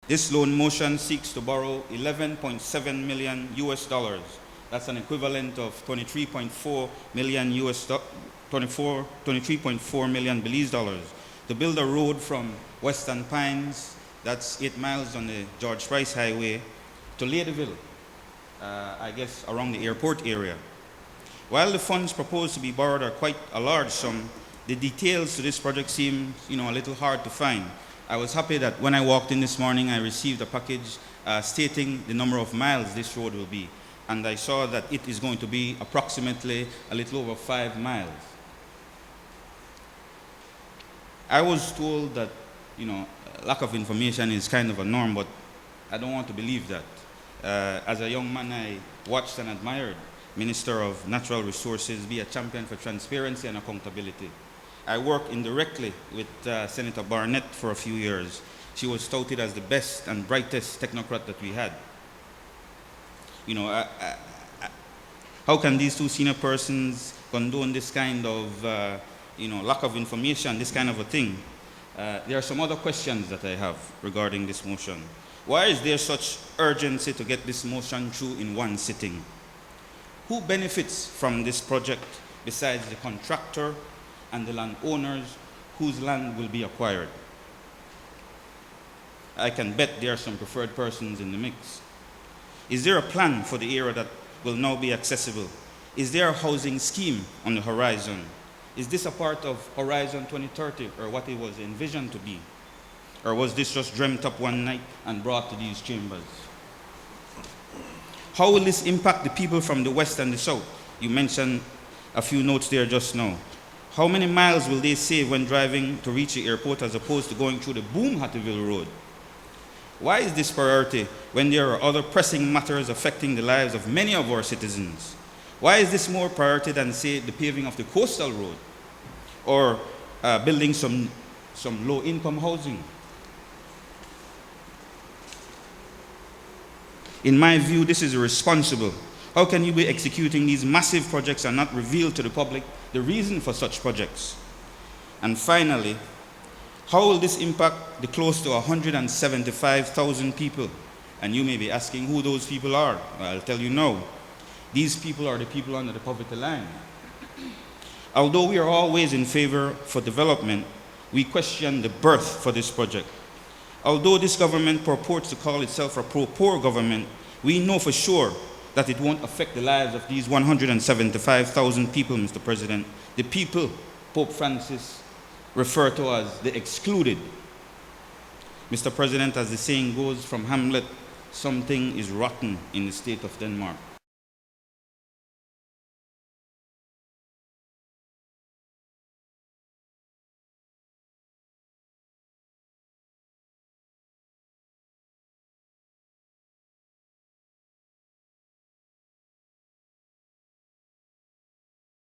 This loan motion seeks to borrow 11.7 million US dollars. That's an equivalent of 23.4 million 23.4 million Belize dollars to build a road from Western Pines, that's 8 miles on the George Price Highway, to Ladyville, I guess around the airport area. While the funds proposed to be borrowed are quite a large sum, the details to this project seem, a little hard to find. I was happy that when I walked in this morning, I received a package stating the number of miles this road will be. And I saw that it is going to be approximately a little over 5 miles. I was told that, lack of information is kind of a norm, but I don't want to believe that. As a young man, I watched and admired Minister of Natural Resources be a champion for transparency and accountability. I worked indirectly with Senator Barnett for a few years. She was touted as the best and brightest technocrat that we had. How can these two senior persons condone this kind of, lack of information, this kind of a thing? There are some other questions that I have regarding this motion. Why is there such urgency to get this motion through in one sitting? Who benefits from this project besides the contractor and the landowners whose land will be acquired? I can bet there are some preferred persons in the mix. Is there a plan for the area that will now be accessible? Is there a housing scheme on the horizon? Is this a part of Horizon 2030 or what it was envisioned to be? Or was this just dreamt up one night and brought to these chambers? How will this impact the people from the west and the south? You mentioned a few notes there just now. How many miles will they save when driving to reach the airport as opposed to going through the Boom Hattieville Road? Why is this priority when there are other pressing matters affecting the lives of many of our citizens? Why is this more priority than, say, the paving of the coastal road or building some low-income housing? In my view, this is irresponsible. How can you be executing these massive projects and not reveal to the public the reason for such projects? And finally, how will this impact the close to 175,000 people? And you may be asking who those people are. Well, I'll tell you now. These people are the people under the poverty line. Although we are always in favor for development, we question the birth for this project. Although this government purports to call itself a pro-poor government, we know for sure that it won't affect the lives of these 175,000 people, Mr. President. The people Pope Francis referred to as the excluded. Mr. President, as the saying goes from Hamlet, something is rotten in the state of Denmark.